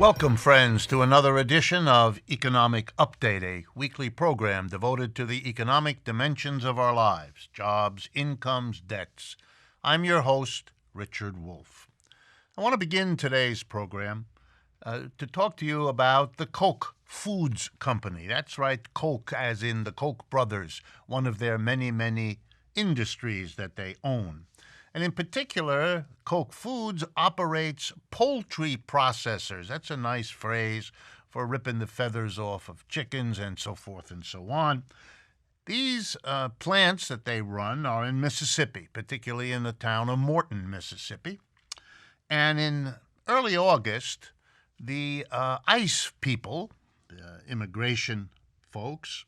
Welcome, friends, to another edition of Economic Update, a weekly program devoted to the economic dimensions of our lives, jobs, incomes, debts. I'm your host, Richard Wolff. I want to begin today's program to talk to you about the Koch Foods Company. That's right, Koch as in the Koch brothers, one of their many, many industries that they own. And in particular, Koch Foods operates poultry processors. That's a nice phrase for ripping the feathers off of chickens and so forth and so on. These plants that they run are in Mississippi, particularly in the town of Morton, Mississippi. And in early August, the ICE people, the immigration folks,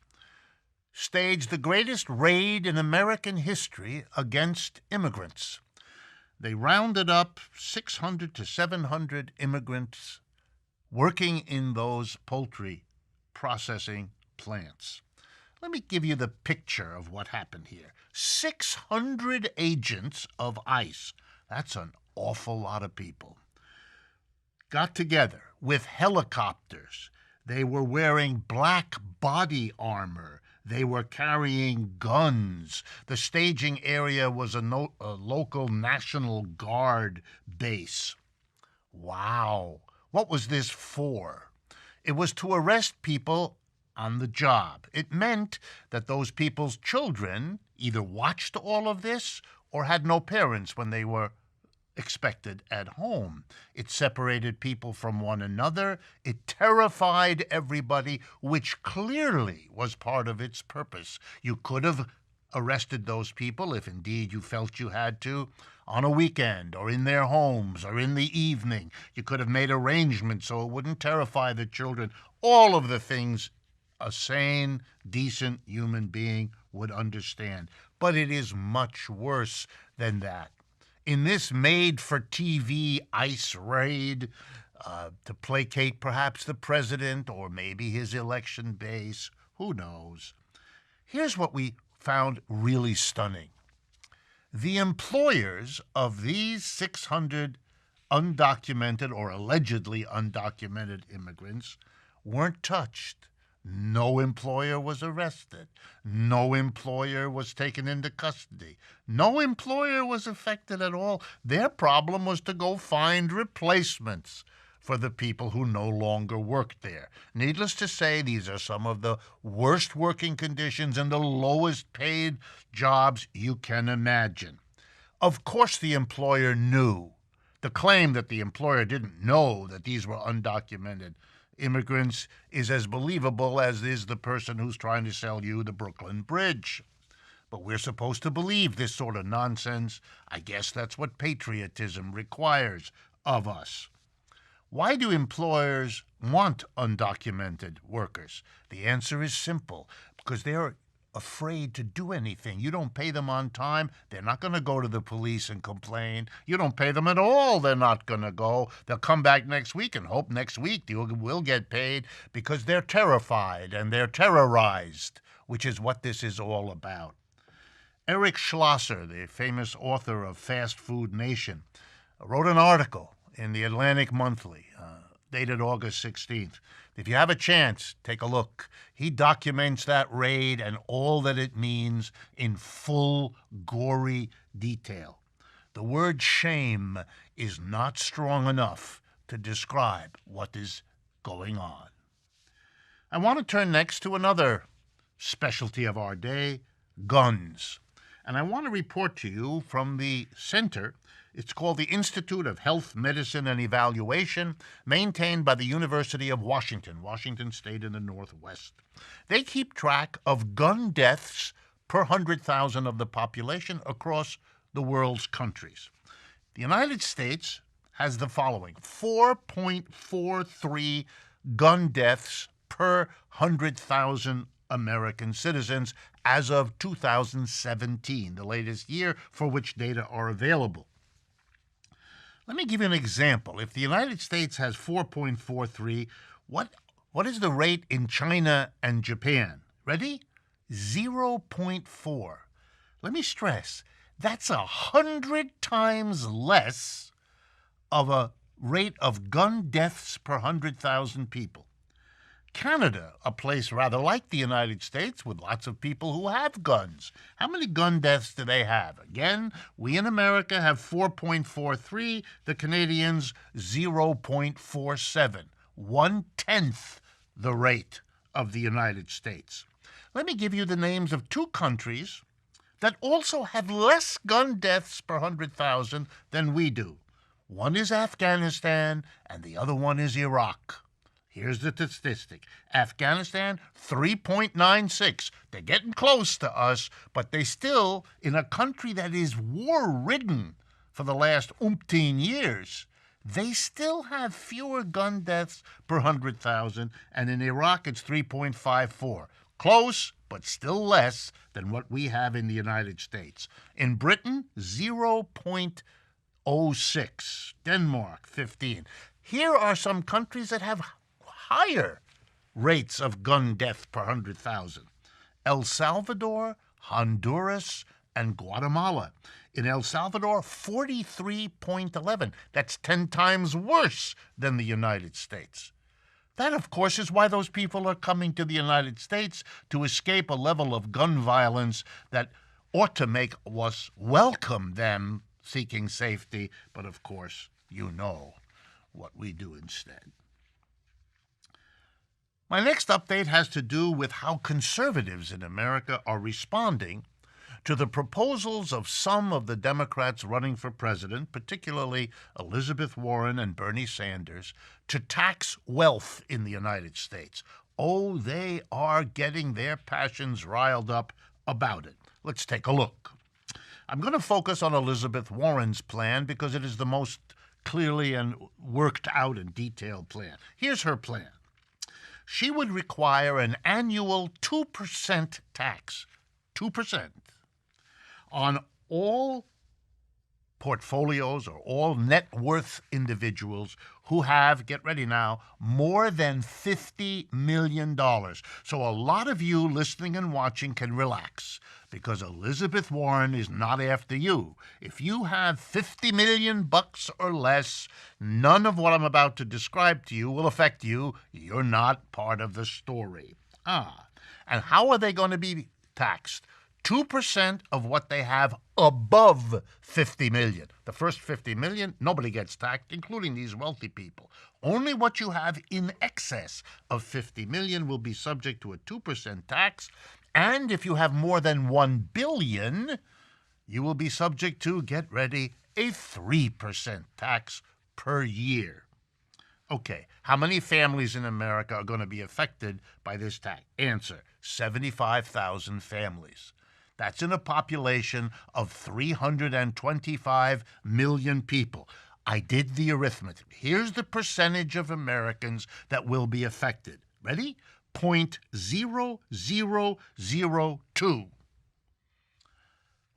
staged the greatest raid in American history against immigrants. They rounded up 600 to 700 immigrants working in those poultry processing plants. Let me give you the picture of what happened here. 600 agents of ICE, that's an awful lot of people, got together with helicopters. They were wearing black body armor. They were carrying guns. The staging area was a local National Guard base. Wow. What was this for? It was to arrest people on the job. It meant that those people's children either watched all of this or had no parents when they were expected at home. It separated people from one another. It terrified everybody, which clearly was part of its purpose. You could have arrested those people, if indeed you felt you had to, on a weekend or in their homes or in the evening. You could have made arrangements so it wouldn't terrify the children. All of the things a sane, decent human being would understand. But it is much worse than that. In this made-for-TV ICE raid, to placate perhaps the president or maybe his election base, who knows? Here's what we found really stunning. The employers of these 600 undocumented or allegedly undocumented immigrants weren't touched. No employer was arrested. No employer was taken into custody. No employer was affected at all. Their problem was to go find replacements for the people who no longer worked there. Needless to say, these are some of the worst working conditions and the lowest paid jobs you can imagine. Of course the employer knew. The claim that the employer didn't know that these were undocumented immigrants is as believable as is the person who's trying to sell you the Brooklyn Bridge. But we're supposed to believe this sort of nonsense. I guess that's what patriotism requires of us. Why do employers want undocumented workers? The answer is simple, because they're afraid to do anything. You don't pay them on time, they're not going to go to the police and complain. You don't pay them at all, they're not going to go. They'll come back next week and hope next week you will get paid because they're terrified and they're terrorized, which is what this is all about. Eric Schlosser, the famous author of Fast Food Nation, wrote an article in the Atlantic Monthly, dated August 16th. If you have a chance, take a look. He documents that raid and all that it means in full, gory detail. The word shame is not strong enough to describe what is going on. I want to turn next to another specialty of our day, guns. And I want to report to you from the center. It's called the Institute of Health, Medicine, and Evaluation, maintained by the University of Washington, Washington State in the Northwest. They keep track of gun deaths per 100,000 of the population across the world's countries. The United States has the following: 4.43 gun deaths per 100,000 American citizens as of 2017, the latest year for which data are available. Let me give you an example. If the United States has 4.43, what is the rate in China and Japan? Ready? 0.4. Let me stress, that's 100 times less of a rate of gun deaths per 100,000 people. Canada, a place rather like the United States with lots of people who have guns. How many gun deaths do they have? Again, we in America have 4.43, the Canadians 0.47, 1/10 the rate of the United States. Let me give you the names of two countries that also have less gun deaths per 100,000 than we do. One is Afghanistan and the other one is Iraq. Here's the statistic. Afghanistan, 3.96. They're getting close to us, but they still, in a country that is war-ridden for the last umpteen years, they still have fewer gun deaths per 100,000, and in Iraq it's 3.54. Close, but still less than what we have in the United States. In Britain, 0.06. Denmark, 15. Here are some countries that have higher rates of gun death per 100,000. El Salvador, Honduras, and Guatemala. In El Salvador, 43.11. That's 10 times worse than the United States. That, of course, is why those people are coming to the United States, to escape a level of gun violence that ought to make us welcome them seeking safety. But, of course, you know what we do instead. My next update has to do with how conservatives in America are responding to the proposals of some of the Democrats running for president, particularly Elizabeth Warren and Bernie Sanders, to tax wealth in the United States. Oh, they are getting their passions riled up about it. Let's take a look. I'm going to focus on Elizabeth Warren's plan because it is the most clearly and worked out and detailed plan. Here's her plan. She would require an annual 2% tax, 2%, on all portfolios or all net worth individuals who have, get ready now, more than $50 million. So a lot of you listening and watching can relax because Elizabeth Warren is not after you. If you have $50 million or less, none of what I'm about to describe to you will affect you. You're not part of the story. And how are they going to be taxed? 2% of what they have above 50 million. The first 50 million, nobody gets taxed, including these wealthy people. Only what you have in excess of 50 million will be subject to a 2% tax. And if you have more than 1 billion, you will be subject to, get ready, a 3% tax per year. Okay, how many families in America are going to be affected by this tax? Answer, 75,000 families. That's in a population of 325 million people. I did the arithmetic. Here's the percentage of Americans that will be affected. Ready? 0.0002.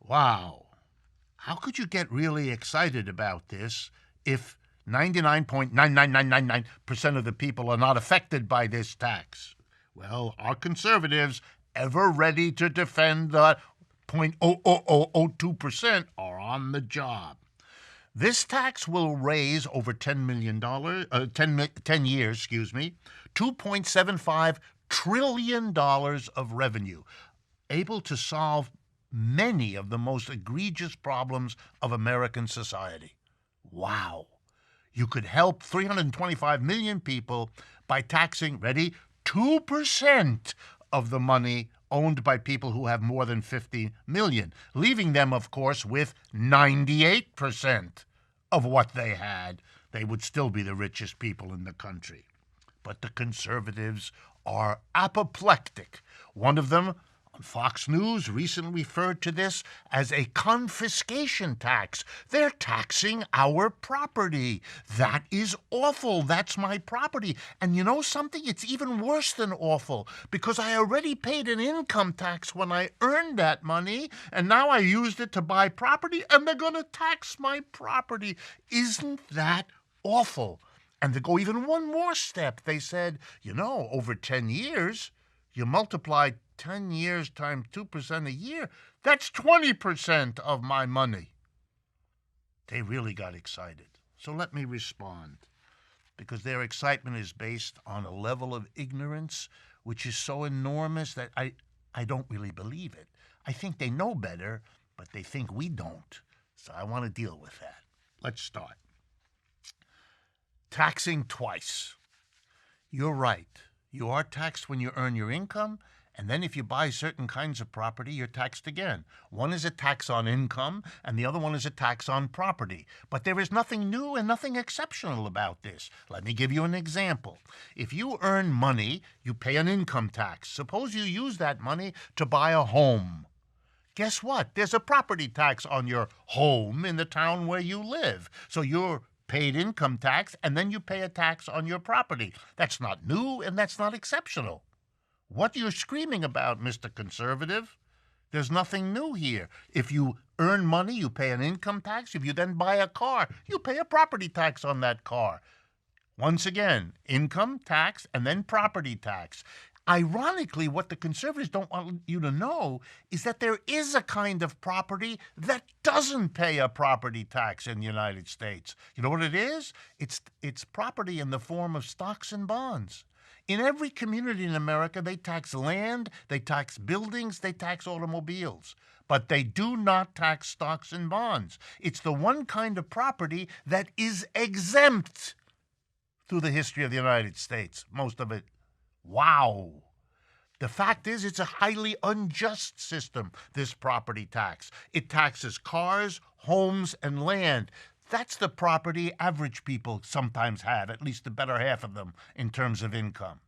Wow. How could you get really excited about this if 99.99999% of the people are not affected by this tax? Well, our conservatives, ever ready to defend the 0.00002%, are on the job. This tax will raise over $10 million, 10 years, $2.75 trillion of revenue, able to solve many of the most egregious problems of American society. Wow. You could help 325 million people by taxing, ready, 2% of the money owned by people who have more than 50 million, leaving them, of course, with 98% of what they had. They would still be the richest people in the country. But the conservatives are apoplectic. One of them on Fox News recently referred to this as a confiscation tax. They're taxing our property. That is awful. That's my property. And you know something? It's even worse than awful, because I already paid an income tax when I earned that money, and now I used it to buy property, and they're going to tax my property. Isn't that awful? And to go even one more step, they said, over 10 years, you multiply 10 years times 2% a year, that's 20% of my money. They really got excited. So let me respond, because their excitement is based on a level of ignorance which is so enormous that I don't really believe it. I think they know better, but they think we don't. So I want to deal with that. Let's start. Taxing twice. You're right. You are taxed when you earn your income, and then if you buy certain kinds of property, you're taxed again. One is a tax on income, and the other one is a tax on property. But there is nothing new and nothing exceptional about this. Let me give you an example. If you earn money, you pay an income tax. Suppose you use that money to buy a home. Guess what? There's a property tax on your home in the town where you live. So you're paid income tax, and then you pay a tax on your property. That's not new, and that's not exceptional. What you're screaming about, Mr. Conservative? There's nothing new here. If you earn money, you pay an income tax. If you then buy a car, you pay a property tax on that car. Once again, income tax and then property tax. Ironically, what the conservatives don't want you to know is that there is a kind of property that doesn't pay a property tax in the United States. You know what it is? It's property in the form of stocks and bonds. In every community in America, they tax land, they tax buildings, they tax automobiles. But they do not tax stocks and bonds. It's the one kind of property that is exempt through the history of the United States, most of it. Wow. The fact is, it's a highly unjust system, this property tax. It taxes cars, homes, and land. That's the property average people sometimes have, at least the better half of them, in terms of income.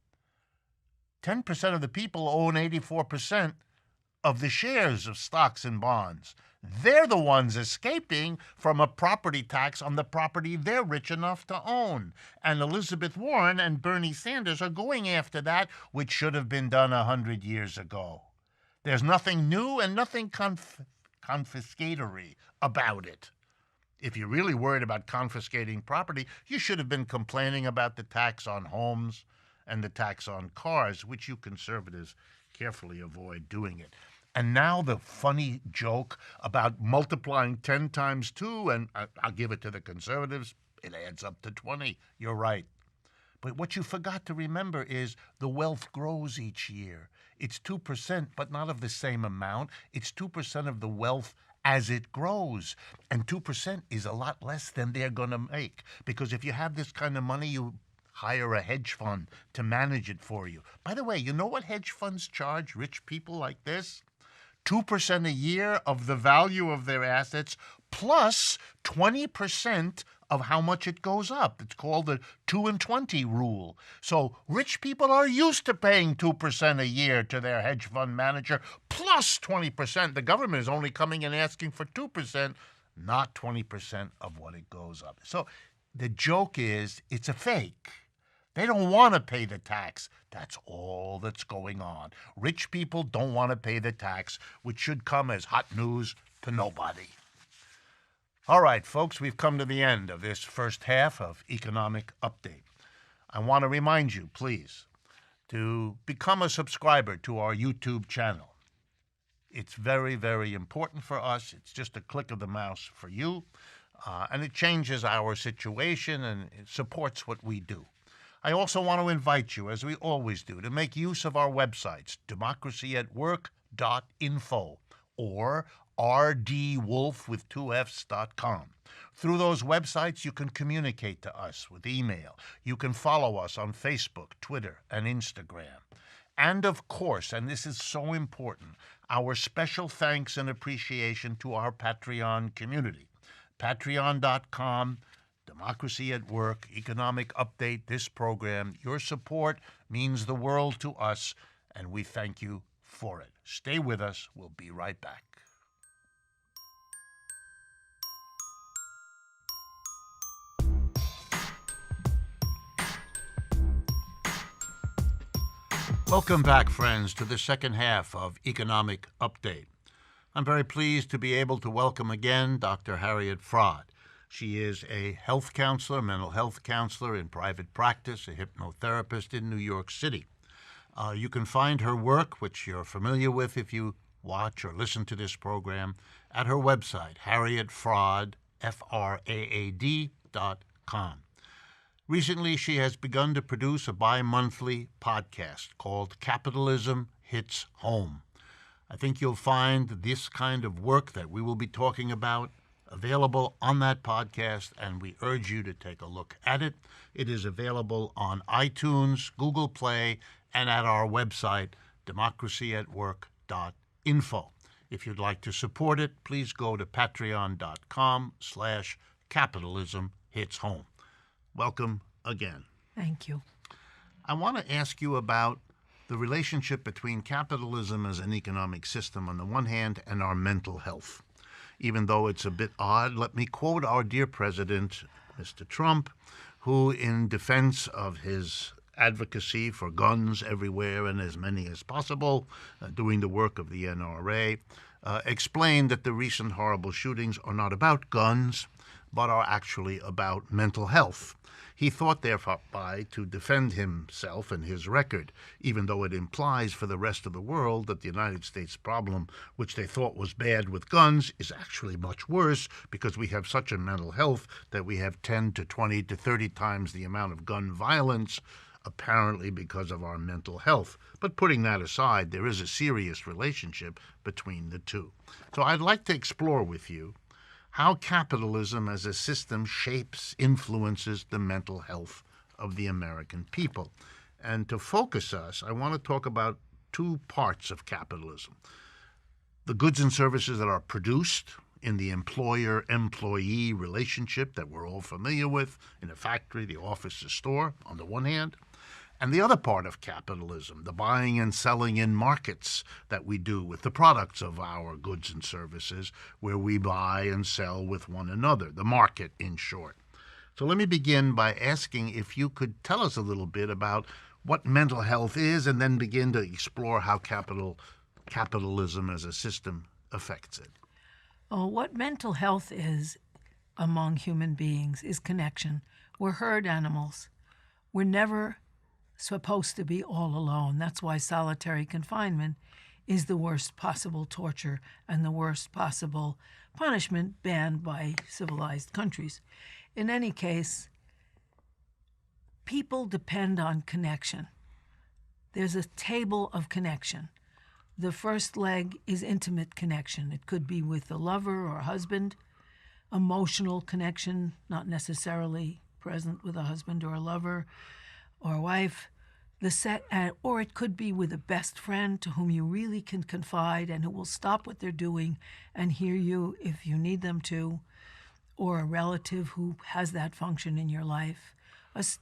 10% of the people own 84% of the shares of stocks and bonds. They're the ones escaping from a property tax on the property they're rich enough to own. And Elizabeth Warren and Bernie Sanders are going after that, which should have been done 100 years ago. There's nothing new and nothing confiscatory about it. If you're really worried about confiscating property, you should have been complaining about the tax on homes and the tax on cars, which you conservatives carefully avoid doing it. And now the funny joke about multiplying 10 times 2, and I'll give it to the conservatives, it adds up to 20. You're right. But what you forgot to remember is the wealth grows each year. It's 2%, but not of the same amount. It's 2% of the wealth as it grows. And 2% is a lot less than they're going to make. Because if you have this kind of money, you hire a hedge fund to manage it for you. By the way, you know what hedge funds charge rich people like this? 2% a year of the value of their assets plus 20% of how much it goes up. It's called the 2 and 20 rule. So rich people are used to paying 2% a year to their hedge fund manager plus 20%. The government is only coming and asking for 2%, not 20% of what it goes up. So the joke is it's a fake. They don't want to pay the tax. That's all that's going on. Rich people don't want to pay the tax, which should come as hot news to nobody. All right, folks, we've come to the end of this first half of Economic Update. I want to remind you, please, to become a subscriber to our YouTube channel. It's very, very important for us. It's just a click of the mouse for you, and it changes our situation and it supports what we do. I also want to invite you, as we always do, to make use of our websites, democracyatwork.info or rdwolff.com. Through those websites, you can communicate to us with email. You can follow us on Facebook, Twitter, and Instagram. And of course, and this is so important, our special thanks and appreciation to our Patreon community. Patreon.com, Democracy at Work, Economic Update, this program. Your support means the world to us, and we thank you for it. Stay with us. We'll be right back. Welcome back, friends, to the second half of Economic Update. I'm very pleased to be able to welcome again Dr. Harriet Fraad. She is a health counselor, mental health counselor in private practice, a hypnotherapist in New York City. You can find her work, which you're familiar with if you watch or listen to this program, at her website, Harriet Fraad, Fraad.com. Recently, she has begun to produce a bi-monthly podcast called Capitalism Hits Home. I think you'll find this kind of work that we will be talking about available on that podcast, and we urge you to take a look at it. It is available on iTunes, Google Play, and at our website, democracyatwork.info. If you'd like to support it, please go to patreon.com/capitalismhitshome. Welcome again. Thank you. I want to ask you about the relationship between capitalism as an economic system on the one hand and our mental health. Even though it's a bit odd, let me quote our dear president, Mr. Trump, who, in defense of his advocacy for guns everywhere and as many as possible, doing the work of the NRA, explained that the recent horrible shootings are not about guns, but are actually about mental health. He thought thereby to defend himself and his record, even though it implies for the rest of the world that the United States problem, which they thought was bad with guns, is actually much worse because we have such a mental health that we have 10 to 20 to 30 times the amount of gun violence, apparently because of our mental health. But putting that aside, there is a serious relationship between the two. So I'd like to explore with you how capitalism as a system shapes, influences the mental health of the American people. And to focus us, I want to talk about two parts of capitalism: the goods and services that are produced in the employer-employee relationship that we're all familiar with in a factory, the office, the store, on the one hand, and the other part of capitalism, the buying and selling in markets that we do with the products of our goods and services, where we buy and sell with one another, the market in short. So let me begin by asking if you could tell us a little bit about what mental health is, and then begin to explore how capitalism as a system affects it. Oh, what mental health is among human beings is connection. We're herd animals. We're never supposed to be all alone. That's why solitary confinement is the worst possible torture and the worst possible punishment banned by civilized countries. In any case, people depend on connection. There's a table of connection. The first leg is intimate connection. It could be with a lover or a husband. Emotional connection, not necessarily present with a husband or a lover or a wife. Or it could be with a best friend to whom you really can confide and who will stop what they're doing and hear you if you need them to, or a relative who has that function in your life.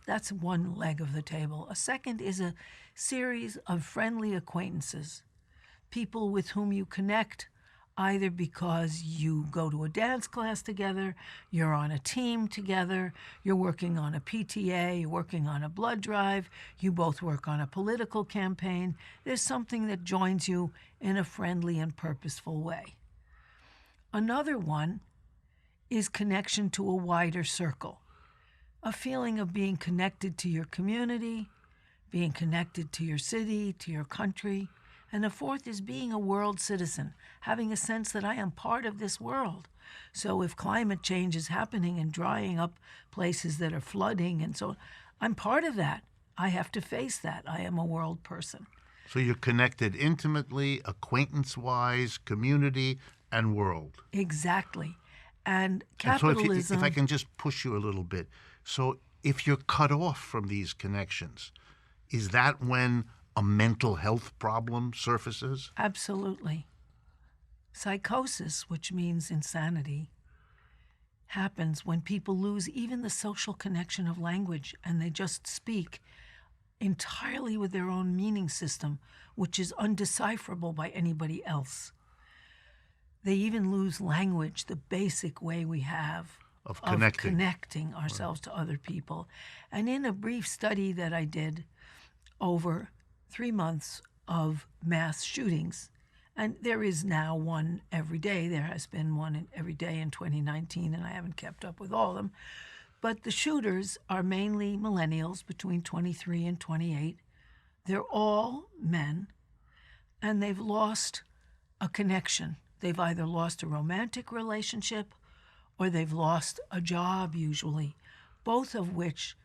That's one leg of the table. A second is a series of friendly acquaintances, people with whom you connect either because you go to a dance class together, you're on a team together, you're working on a PTA, you're working on a blood drive, you both work on a political campaign. There's something that joins you in a friendly and purposeful way. Another one is connection to a wider circle, a feeling of being connected to your community, being connected to your city, to your country. And the fourth is being a world citizen, having a sense that I am part of this world. So if climate change is happening and drying up places that are flooding and so on, I'm part of that. I have to face that. I am a world person. So you're connected intimately, acquaintance-wise, community, and world. Exactly. And capitalism... And so if I can just push you a little bit. So if you're cut off from these connections, is that when a mental health problem surfaces? Absolutely. Psychosis, which means insanity, happens when people lose even the social connection of language and they just speak entirely with their own meaning system, which is undecipherable by anybody else. They even lose language, the basic way we have of connecting ourselves to other people. And in a brief study that I did over 3 months of mass shootings, and there is now one every day. There has been one every day in 2019, and I haven't kept up with all of them. But the shooters are mainly millennials between 23 and 28. They're all men, and they've lost a connection. They've either lost a romantic relationship or they've lost a job usually, both of which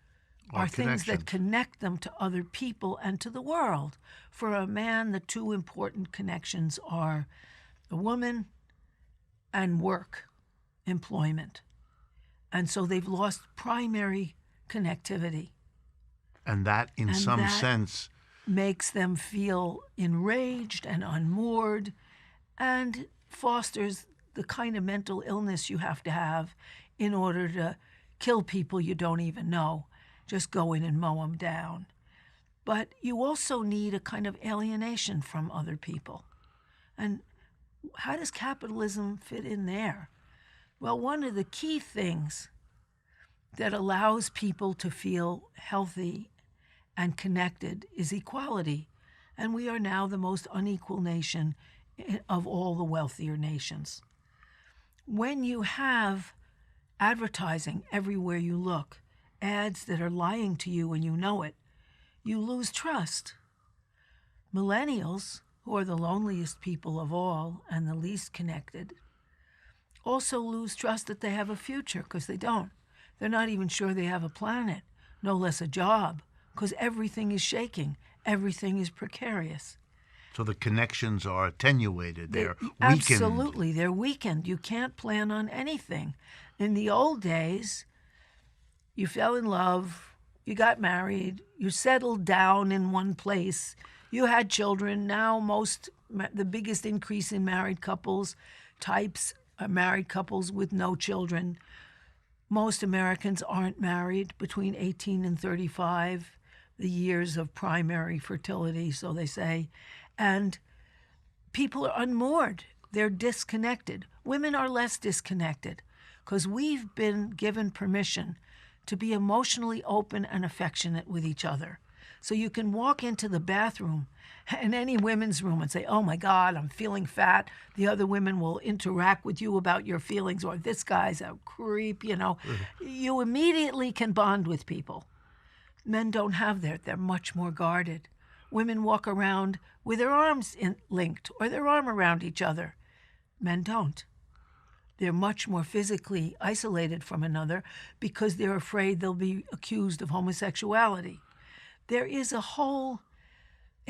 are things that connect them to other people and to the world. For a man, the two important connections are a woman and work, employment. And so they've lost primary connectivity. And that, in some sense, makes them feel enraged and unmoored and fosters the kind of mental illness you have to have in order to kill people you don't even know. Just go in and mow them down. But you also need a kind of alienation from other people. And how does capitalism fit in there? Well, one of the key things that allows people to feel healthy and connected is equality. And we are now the most unequal nation of all the wealthier nations. When you have advertising everywhere you look, ads that are lying to you and you know it, you lose trust. Millennials, who are the loneliest people of all and the least connected, also lose trust that they have a future, because they don't. They're not even sure they have a planet, no less a job, because everything is shaking. Everything is precarious. So the connections are attenuated. They're weakened. Absolutely. They're weakened. You can't plan on anything. In the old days, you fell in love, you got married, you settled down in one place, you had children. Now the biggest increase in married couples types are married couples with no children. Most Americans aren't married between 18 and 35, the years of primary fertility, so they say. And people are unmoored. They're disconnected. Women are less disconnected because we've been given permission to be emotionally open and affectionate with each other. So you can walk into the bathroom in any women's room and say, oh my God, I'm feeling fat. The other women will interact with you about your feelings, or this guy's a creep, You immediately can bond with people. Men don't have that. They're much more guarded. Women walk around with their arms linked or their arm around each other. Men don't. They're much more physically isolated from another because they're afraid they'll be accused of homosexuality. There is a whole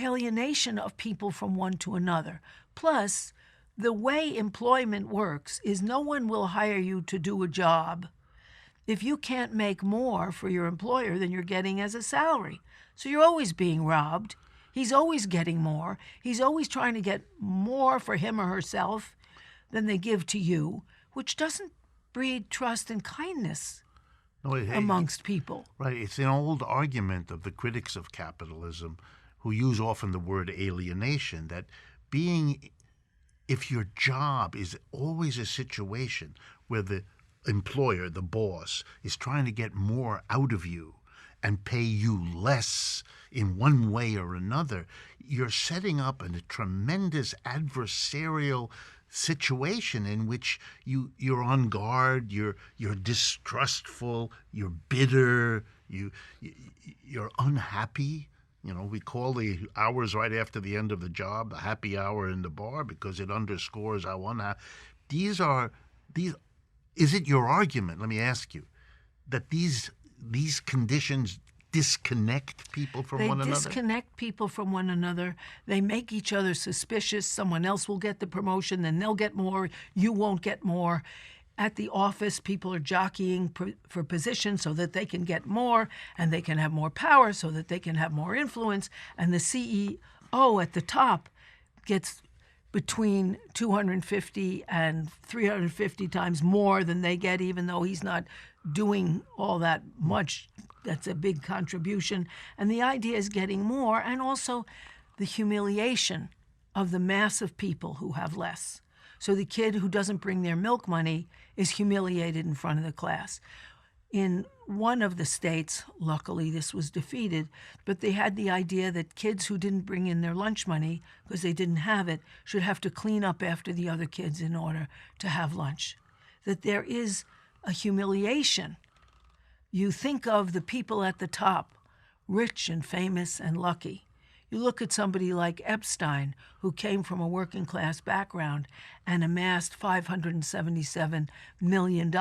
alienation of people from one to another. Plus, the way employment works is no one will hire you to do a job if you can't make more for your employer than you're getting as a salary. So you're always being robbed. He's always getting more. He's always trying to get more for him or herself than they give to you, which doesn't breed trust and kindness amongst people. Right. It's an old argument of the critics of capitalism who use often the word alienation, that if your job is always a situation where the employer, the boss, is trying to get more out of you and pay you less in one way or another, you're setting up a tremendous adversarial situation in which you're on guard, you're distrustful, you're bitter, you're unhappy. We call the hours right after the end of the job the happy hour in the bar because it underscores how unhappy. Is it your argument, let me ask you, that these conditions disconnect people from one another? They disconnect people from one another. They make each other suspicious. Someone else will get the promotion, then they'll get more. You won't get more. At the office, people are jockeying for position so that they can get more, and they can have more power so that they can have more influence. And the CEO at the top gets between 250 and 350 times more than they get, even though he's not doing all that much. That's a big contribution. And the idea is getting more, and also the humiliation of the mass of people who have less. So the kid who doesn't bring their milk money is humiliated in front of the class. In one of the states, luckily this was defeated, but they had the idea that kids who didn't bring in their lunch money because they didn't have it should have to clean up after the other kids in order to have lunch. That there is a humiliation. You think of the people at the top, rich and famous and lucky. You look at somebody like Epstein, who came from a working class background and amassed $577 million,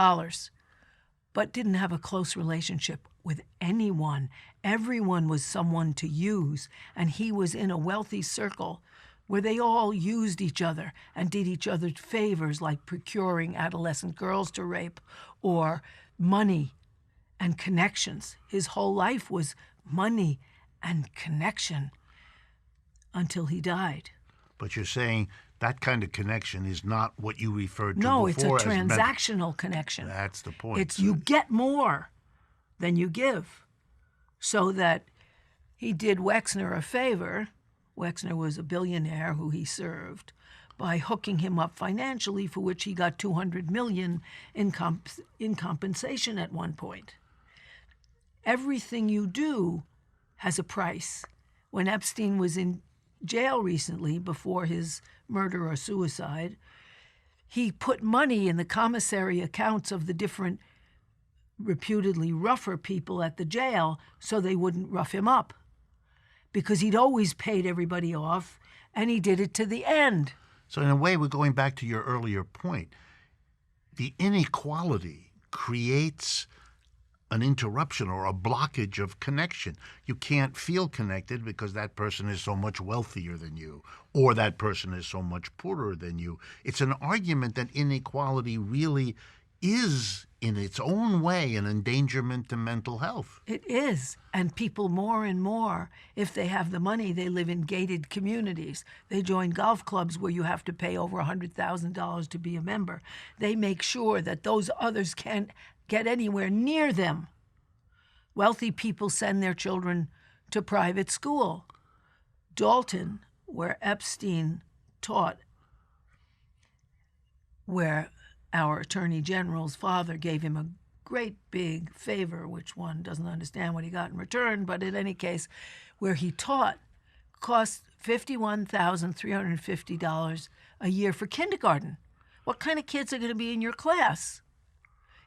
but didn't have a close relationship with anyone. Everyone was someone to use, and he was in a wealthy circle where they all used each other and did each other favors, like procuring adolescent girls to rape or money and connections. His whole life was money and connection until he died. But you're saying that kind of connection is not what you referred to No, before. it's a transactional connection. That's the point. It's you get more than you give. So that he did Wexner a favor. Wexner was a billionaire who he served by hooking him up financially, for which he got $200 million in compensation at one point. Everything you do has a price. When Epstein was in jail recently before his murder or suicide, he put money in the commissary accounts of the different reputedly rougher people at the jail so they wouldn't rough him up, because he'd always paid everybody off, and he did it to the end. So in a way, we're going back to your earlier point. The inequality creates an interruption or a blockage of connection. You can't feel connected because that person is so much wealthier than you, or that person is so much poorer than you. It's an argument that inequality really is, in its own way, an endangerment to mental health. It is. And people more and more, if they have the money, they live in gated communities. They join golf clubs where you have to pay over $100,000 to be a member. They make sure that those others can't get anywhere near them. Wealthy people send their children to private school. Dalton, where Epstein taught, where our Attorney General's father gave him a great big favor, which one doesn't understand what he got in return, but in any case, where he taught, cost $51,350 a year for kindergarten. What kind of kids are going to be in your class?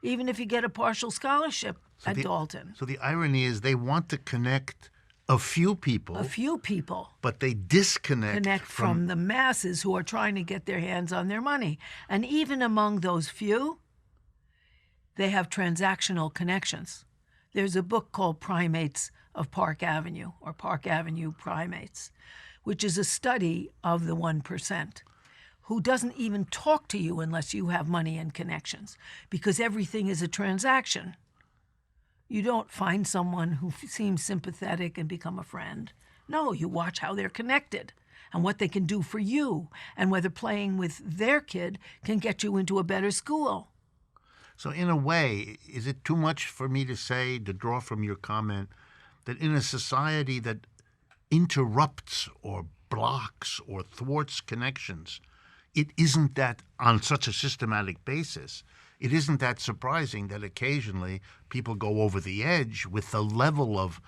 Even if you get a partial scholarship at Dalton. So the irony is they want to connect a few people. But they disconnect from the masses who are trying to get their hands on their money. And even among those few, they have transactional connections. There's a book called Primates of Park Avenue, or Park Avenue Primates, which is a study of the 1%, who doesn't even talk to you unless you have money and connections, because everything is a transaction. You don't find someone who seems sympathetic and become a friend. No, you watch how they're connected and what they can do for you, and whether playing with their kid can get you into a better school. So in a way, is it too much for me to say, to draw from your comment, that in a society that interrupts or blocks or thwarts connections, it isn't that, on such a systematic basis, it isn't that surprising that occasionally people go over the edge with the level of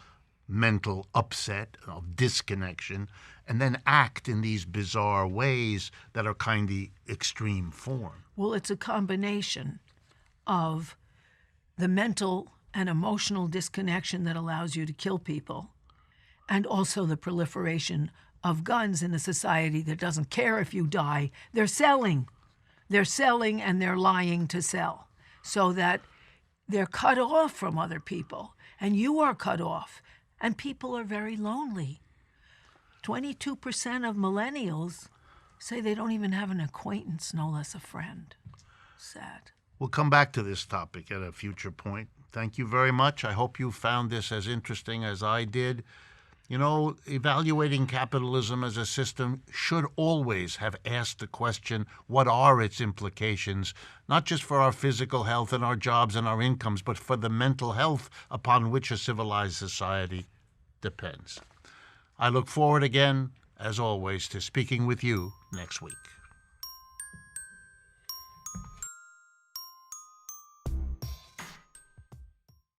mental upset, of disconnection, and then act in these bizarre ways that are kind of extreme form? Well, it's a combination of the mental and emotional disconnection that allows you to kill people, and also the proliferation of guns in a society that doesn't care if you die. They're selling. They're selling, and they're lying to sell, so that they're cut off from other people, and you are cut off, and people are very lonely. 22% of millennials say they don't even have an acquaintance, no less a friend. Sad. We'll come back to this topic at a future point. Thank you very much. I hope you found this as interesting as I did. You know, evaluating capitalism as a system should always have asked the question, what are its implications, not just for our physical health and our jobs and our incomes, but for the mental health upon which a civilized society depends. I look forward again, as always, to speaking with you next week.